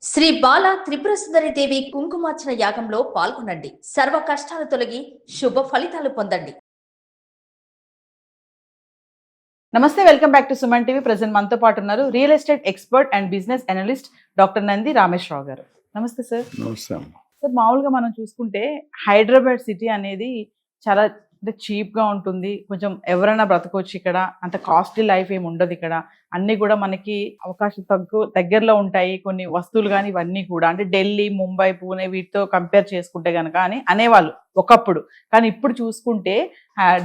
శ్రీ బాల త్రిపుర సుందరి దేవి కుంకుమార్చన యాగంలో పాల్గొనండి. సర్వ కష్టాలు తొలగి శుభ ఫలితాలు పొందండి. నమస్తే, welcome back to Suman TV. Present మనతో పాటు ఉన్నారు real estate expert and business analyst doctor Nandi Rameshwar Rao గారు. నమస్తే సార్. నమస్తే. సార్, మామూలుగా మనం చూసుకుంటే హైదరాబాద్ సిటీ అనేది చాలా చీప్ గా ఉంటుంది. కొంచెం ఎవరైనా బ్రతకొచ్చు ఇక్కడ, అంత కాస్ట్లీ లైఫ్ ఏమి ఉండదు ఇక్కడ. అన్ని కూడా మనకి అవకాశం దగ్గరలో ఉంటాయి. కొన్ని వస్తువులు కానీ ఇవన్నీ కూడా అంటే ఢిల్లీ, ముంబై, పూణే వీటితో కంపేర్ చేసుకుంటే కనుక అని అనేవాళ్ళు ఒకప్పుడు. కానీ ఇప్పుడు చూసుకుంటే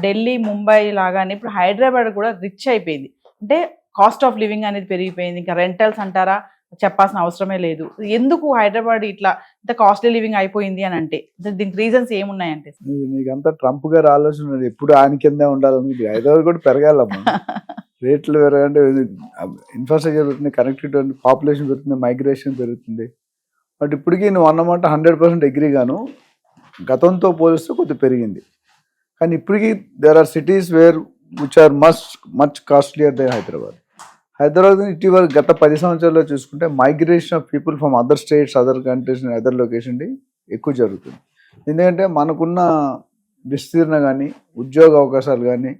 ఢిల్లీ, ముంబై లాగానే ఇప్పుడు హైదరాబాద్ కూడా రిచ్ అయిపోయింది. అంటే కాస్ట్ ఆఫ్ లివింగ్ అనేది పెరిగిపోయింది. ఇంకా రెంటల్స్ అంటారా, చెప్పాల్సిన అవసరమే లేదు. ఎందుకు హైదరాబాద్ ఇట్లా ఇంత కాస్ట్లీ లివింగ్ అయిపోయింది అని అంటే దీనికి రీజన్స్ ఏమున్నాయంటే? నీకంతా ట్రంప్ గారు ఆలోచన ఎప్పుడు ఆయన కింద ఉండాలని. హైదరాబాద్ కూడా పెరగాలమ్మా. రేట్లు పెరగంటే ఇన్ఫ్రాస్ట్రక్చర్ పెరుగుతుంది, కనెక్టివిటీ, పాపులేషన్ పెరుగుతుంది, మైగ్రేషన్ పెరుగుతుంది. బట్ ఇప్పటికీ నువ్వు అన్నమాట 100% అగ్రీ గాను. గతంతో పోలిస్తే కొద్దిగా పెరిగింది. కానీ ఇప్పటికీ there are cities where which are much costlier than Hyderabad. Hyderabad ఇటీవల గత 10 సంవత్సరాల్లో చూసుకుంటే migration of people from other states, other countries, other location ఎక్కువ జరుగుతుంది. ఎందుకంటే మనకున్న విస్తీర్ణ కానీ, ఉద్యోగ అవకాశాలు కానీ,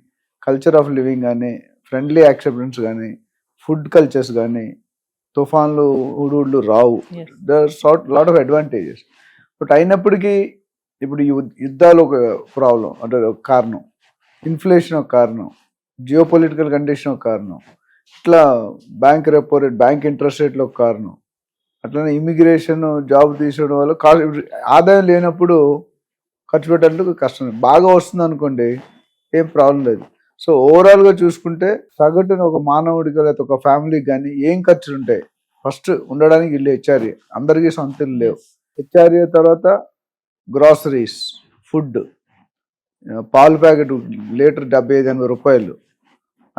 కల్చర్ ఆఫ్ లివింగ్ కానీ, ఫ్రెండ్లీ యాక్సెప్టెన్స్ కానీ, ఫుడ్ కల్చర్స్ కానీ, తుఫాన్లు హుడుళ్ళు రావు. There lot of advantages. But అయినప్పటికీ ఇప్పుడు ఈ యుద్ధాలు ఒక ప్రాబ్లం, అంటే ఒక కారణం, ఇన్ఫ్లేషన్ ఒక కారణం, జియో పొలిటికల్ కండిషన్ ఒక కారణం, ఇట్లా bank repo rate, bank interest రేట్లు ఒక కారణం, అట్లనే ఇమిగ్రేషన్, జాబ్ తీసుకోవడం వల్ల ఆదాయం లేనప్పుడు ఖర్చు పెట్టడానికి కష్టం. బాగా వస్తుంది అనుకోండి, ఏం ప్రాబ్లం లేదు. సో ఓవరాల్గా చూసుకుంటే సగటున ఒక మానవుడికి లేకపోతే ఒక ఫ్యామిలీకి కానీ ఏం ఖర్చులు ఉంటాయి? ఫస్ట్ ఉండడానికి ఇల్లు, హెచ్ఆర్ఏ. అందరికీ సొంత ఇల్లు లేవు. హెచ్ఆర్ఏ తర్వాత గ్రాసరీస్, ఫుడ్, పాలు ప్యాకెట్ లీటర్ 75-80 రూపాయలు.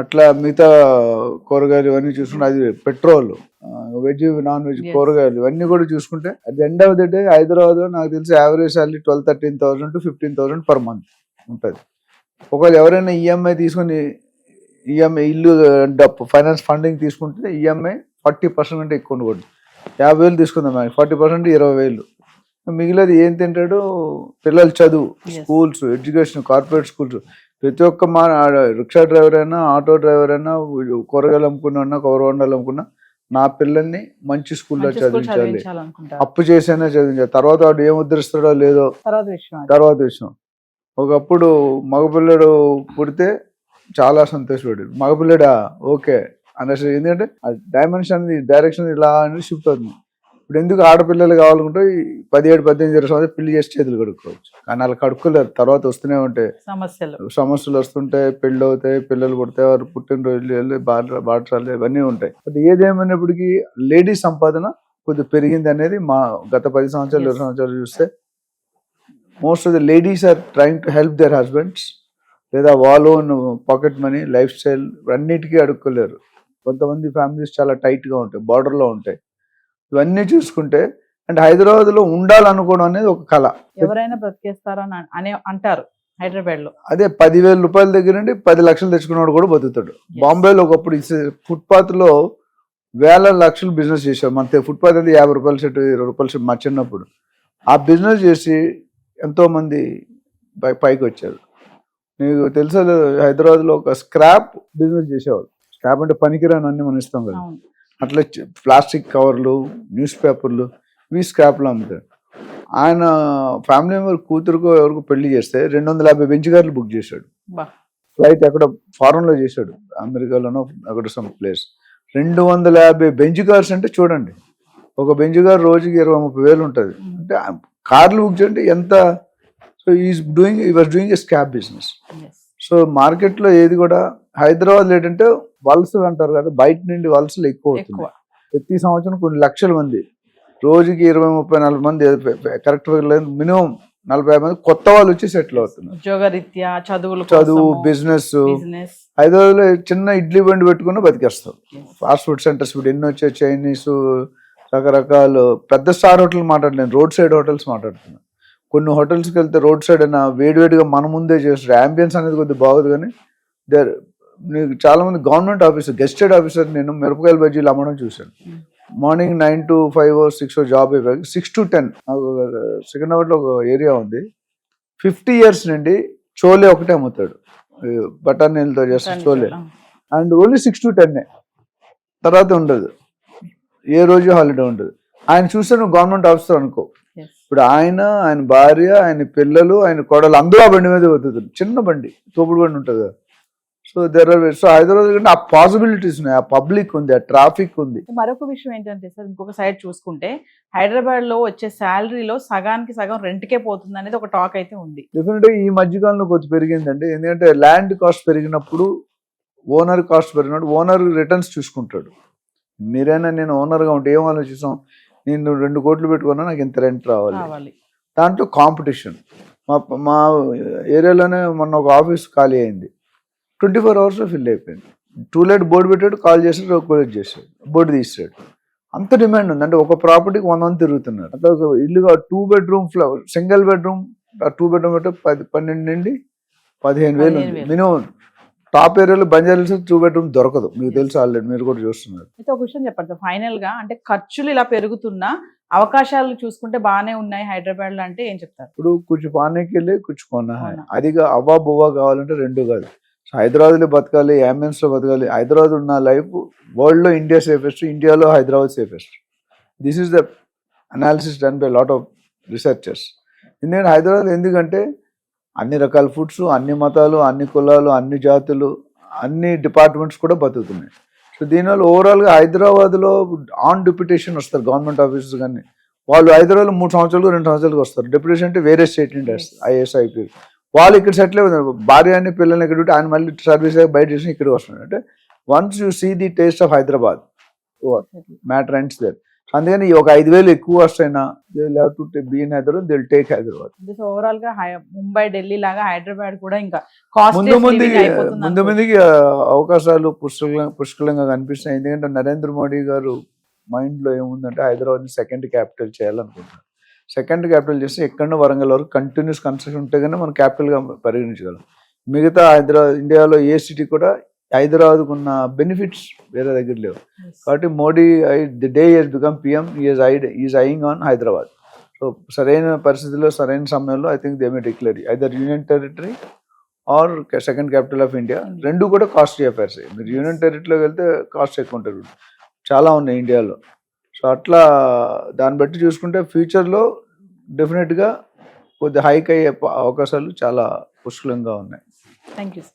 అట్లా మిగతా కూరగాయలు ఇవన్నీ చూసుకుంటే అది పెట్రోల్, వెజ్, నాన్ వెజ్ కూరగాయలు ఇవన్నీ కూడా చూసుకుంటే at the end of the day హైదరాబాద్లో నాకు తెలిసి average salary 12,000-13,000 to 15,000 per month ఉంటుంది. ఒకవేళ ఎవరైనా ఈఎంఐ తీసుకుని ఇల్లు ఫైనాన్స్ ఫండింగ్ తీసుకుంటే ఈఎంఐ 40% కంటే ఎక్కువ ఉండకూడదు. 50,000 తీసుకుందాం, 40% 20,000. మిగిలేదు ఏం తింటాడు? పిల్లల చదువు, స్కూల్స్, ఎడ్యుకేషన్, కార్పొరేట్ స్కూల్స్. ప్రతి ఒక్క రిక్షా డ్రైవర్ అయినా, ఆటో డ్రైవర్ అయినా, కూరగాయలు అమ్ముకున్నా, కూరవండలు అమ్ముకున్నా, నా పిల్లల్ని మంచి స్కూల్లో చదివించాలి, అప్పు చేసైనా చదివించాలి. తర్వాత వాడు ఏం ఉద్ధరిస్తాడో లేదో తర్వాత విషయం. ఒకప్పుడు మగపిల్లడు పుడితే చాలా సంతోషపడాడు. మగపిల్లడా ఓకే అనేసి, ఎందుకంటే డైమెన్షన్, డైరెక్షన్ ఇలా అనేది షిఫ్ట్ అవుతుంది. ఇప్పుడు ఎందుకు ఆడపిల్లలు కావాలనుకుంటే 17-18 సంవత్సరాలు పెళ్లి చేసి చేతులు కడుక్కోవచ్చు. కానీ అలా కడుక్కోలేరు. తర్వాత వస్తూనే ఉంటాయి సమస్యలు వస్తుంటాయి, పెళ్ళి అవుతాయి, పిల్లలు పుడతాయి, వారు పుట్టినరోజులు, బాటసాలు ఇవన్నీ ఉంటాయి. బట్ ఏదేమైనప్పటికీ లేడీస్ సంపాదన కొద్దిగా పెరిగింది అనేది మా గత 10 సంవత్సరాలు 20 సంవత్సరాలు చూస్తే most of the ladies are trying to help their husbands, లేదా వాళ్ళ own pocket money, life style అన్నిటికీ అడుక్కోలేరు. కొంతమంది ఫ్యామిలీస్ చాలా టైట్గా ఉంటాయి, బార్డర్లో ఉంటాయి. ఇవన్నీ చూసుకుంటే అంటే హైదరాబాద్ లో ఉండాలనుకోవడం అనేది ఒక కళ. ఎవరైనా బ్రతికేస్తారని అంటారు హైదరాబాద్ లో. అదే 10,000 రూపాయల దగ్గర నుండి 10 లక్షలు తెచ్చుకున్నాడు కూడా బతుకుతాడు. బాంబేలో ఒకప్పుడు ఫుట్పాత్ లో వేల లక్షలు బిజినెస్ చేశారు. మన ఫుట్పాత్ అయితే 50 రూపాయల సెట్, 20 రూపాయల సెట్. మా చిన్నప్పుడు ఆ బిజినెస్ చేసి ఎంతో మంది పైకి వచ్చారు. నీకు తెలుసా, హైదరాబాద్ లో ఒక స్క్రాప్ బిజినెస్ చేసేవాళ్ళు. స్క్రాప్ అంటే పనికిరాని అన్ని మనం ఇస్తాం కదా, అట్లా ప్లాస్టిక్ కవర్లు, న్యూస్ పేపర్లు, ఇవి స్క్రాప్లు అమ్ముతారు. ఆయన ఫ్యామిలీ మెంబర్ కూతురుకు ఎవరికి పెళ్లి చేస్తే 250 బెంచ్ కార్లు బుక్ చేశాడు. ఫ్లైట్ ఎక్కడ ఫారెన్ లో చేశాడు, అమెరికాలోనో అక్కడ సమ్ ప్లేస్. 250 బెంచ్ కార్స్ అంటే చూడండి, ఒక బెంచ్ కార్ రోజుకి 20-30 వేలు ఉంటుంది. అంటే కార్లు బుక్ చేయండి ఎంత. సో ఈ was doing a scrap business. So మార్కెట్లో ఏది కూడా హైదరాబాద్ ఏంటంటే వలసలు అంటారు కదా, బయట నుండి వలసలు ఎక్కువ అవుతుంది. ప్రతి సంవత్సరం కొన్ని లక్షల మంది, రోజుకి 20-30-40 మంది, కరెక్ట్ మినిమం 40-50 మంది కొత్త వాళ్ళు వచ్చి సెటిల్ అవుతున్నారు. ఉద్యోగరీత్యా, చదువు, బిజినెస్. హైదరాబాద్ లో చిన్న ఇడ్లీ బండి పెట్టుకుని బతికేస్తాం. ఫాస్ట్ ఫుడ్ సెంటర్స్ ఇప్పుడు ఎన్ని వచ్చాయి, చైనీస్, రకరకాలు. పెద్ద స్టార్ హోటల్ మాట్లాడలేను, రోడ్ సైడ్ హోటల్స్ మాట్లాడుతున్నాను. కొన్ని హోటల్స్కి వెళ్తే రోడ్ సైడ్ అయినా వేడివేడిగా మన ముందే చేస్తారు. అంబియన్స్ అనేది కొద్దిగా బాగుంది. కానీ నీకు చాలా మంది గవర్నమెంట్ ఆఫీసర్, గెస్టెడ్ ఆఫీసర్ నేను మిరపకాయల బజ్జీలు అమ్మడం చూశాను. మార్నింగ్ 9 to 5 or 6 జాబ్ అయిపోయాక 6 to 10 సికింద్రాబాద్లో ఒక ఏరియా ఉంది. 50 years నుండి చోలే ఒకటే అమ్ముతాడు, బటర్ నీళ్ళతో చేస్తే చోలే, అండ్ ఓన్లీ 6 to 10 తర్వాత ఉండదు, ఏ రోజు హాలిడే ఉండదు. ఆయన చూస్తే నువ్వు గవర్నమెంట్ ఆఫీసర్ అనుకో. ఇప్పుడు ఆయన భార్య, ఆయన పిల్లలు, ఆయన కోడలు అందరూ ఆ బండి మీద బతుకుతారు. చిన్న బండి, తోపుడు బండి ఉంటుంది కదా. సో సో హైదరాబాద్ కంటే ఆ పాసిబిలిటీస్ ఉన్నాయి, ఆ పబ్లిక్ ఉంది, ఆ ట్రాఫిక్ ఉంది. మరొక విషయం ఏంటంటే సార్, ఇంకొక సైడ్ చూసుకుంటే హైదరాబాద్ లో వచ్చే శాలరీలో సగానికి సగం రెంట్కే పోతుంది అనేది ఒక టాక్ అయితే ఉంది. డెఫినెట్ గా ఈ మధ్యకాలంలో కొంచెం పెరిగిందండి. ఎందుకంటే ల్యాండ్ కాస్ట్ పెరిగినప్పుడు ఓనర్ కాస్ట్ పెరిగినప్పుడు ఓనర్ రిటర్న్స్ చూసుకుంటాడు. మీరైనా నేను ఓనర్గా ఉంటే ఏం ఆలోచిస్తాం, నేను 2 కోట్లు పెట్టుకున్నా నాకు ఇంత రెంట్ రావాలి. దాంట్లో కాంపిటీషన్. మా ఏరియాలోనే మొన్న ఒక ఆఫీస్ ఖాళీ అయింది, 24 hours ఫిల్ అయిపోయింది. టూలెట్ బోర్డు పెట్టాడు, కాల్ చేసాడు, కొలెక్ట్ చేశాడు, బోర్డు తీసాడు. అంత డిమాండ్ ఉంది. అంటే ఒక ప్రాపర్టీకి 100 మంది తిరుగుతున్నారు. అంటే ఒక ఇల్లుగా 2 bedroom సింగిల్ బెడ్రూమ్ 2 bedroom అంటే 12 నుండి 15,000 ఉంది మినిమం. టాప్ ఏరియాలో బంజారాహిల్స్ 2 bedroom దొరకదు, మీకు తెలుసు ఆల్రెడీ, మీరు కూడా చూస్తున్నారు. అయితే ఒక విషయం చెప్పండి ఫైనల్ గా, అంటే ఖర్చులు ఇలా పెరుగుతున్నా అవకాశాలు చూసుకుంటే బాగానే ఉన్నాయి హైదరాబాద్ లో అంటే ఏం చెప్తారు? ఇప్పుడు కొంచెం పానీకి వెళ్ళి కొంచెం కొన్నా, అదిగా అవ్వా బువ్వా కావాలంటే 2 కాదు. హైదరాబాద్లో బతకాలి, లో బతకాలి. హైదరాబాద్ ఉన్న లైఫ్ వరల్డ్లో ఇండియా సేఫెస్ట్, ఇండియాలో Hyderabad safest. This is the analysis done by lot of researchers. ఎందుకంటే హైదరాబాద్ ఎందుకంటే అన్ని రకాల ఫుడ్స్, అన్ని మతాలు, అన్ని కులాలు, అన్ని జాతులు, అన్ని డిపార్ట్మెంట్స్ కూడా బతుకుతున్నాయి. సో దీనివల్ల ఓవరాల్గా హైదరాబాద్లో ఆన్ డిప్యూటేషన్ వస్తారు గవర్నమెంట్ ఆఫీసర్స్. కానీ వాళ్ళు హైదరాబాద్లో 3 సంవత్సరాలు 2 సంవత్సరాలకు వస్తారు. డిప్యూటేషన్ అంటే వేరే స్టేట్ నుండి వస్తారు, ఐఏఎస్ ఐపీఎస్. వాళ్ళు ఇక్కడ సెటిల్ అవుతున్నారు, భార్యని పిల్లల్ని ఇక్కడ ఆయన మళ్ళీ సర్వీస్ బయట చేసి ఇక్కడికి వస్తున్నారు. అంటే once you see the taste of Hyderabad matter ends there. అందుకని ఒక 5,000 ఎక్కువ వస్తాయినా they will have to be in Hyderabad, they will take Hyderabad. Overall గా ముంబై, ఢిల్లీ లాగా హైదరాబాద్ కూడా ఇంకా ముందు ముందుకి అవకాశాలు పుష్కలంగా కనిపిస్తున్నాయి. ఎందుకంటే నరేంద్ర మోడీ గారు మైండ్ లో ఏముందంటే హైదరాబాద్ ని 2nd capital చేయాలనుకుంటున్నారు. 2nd capital చేస్తే ఎక్కడో వరంగల్ వరకు కంటిన్యూస్ కన్స్ట్రక్షన్ ఉంటే కానీ మనం క్యాపిటల్ గా పరిగణించగలం. మిగతా హైదరాబాద్ ఇండియాలో ఏ సిటీ కూడా హైదరాబాద్కు ఉన్న బెనిఫిట్స్ వేరే దగ్గర లేవు. కాబట్టి Modi the day he's become PM is eyeing on Hyderabad. So సరైన పరిస్థితుల్లో సరైన సమయంలో I think they may declare either union territory or 2nd capital of India. 2 కూడా కాస్ట్లీ అఫైర్స్. మీరు యూనియన్ టెరిటరీలోకి వెళ్తే కాస్ట్ ఎక్కువ ఉంటుంది, చాలా ఉన్నాయి ఇండియాలో. సో అట్లా దాన్ని బట్టి చూసుకుంటే ఫ్యూచర్లో డెఫినెట్గా కొద్ది హైక్ అయ్యే అవకాశాలు చాలా పుష్కలంగా ఉన్నాయి. Thank you.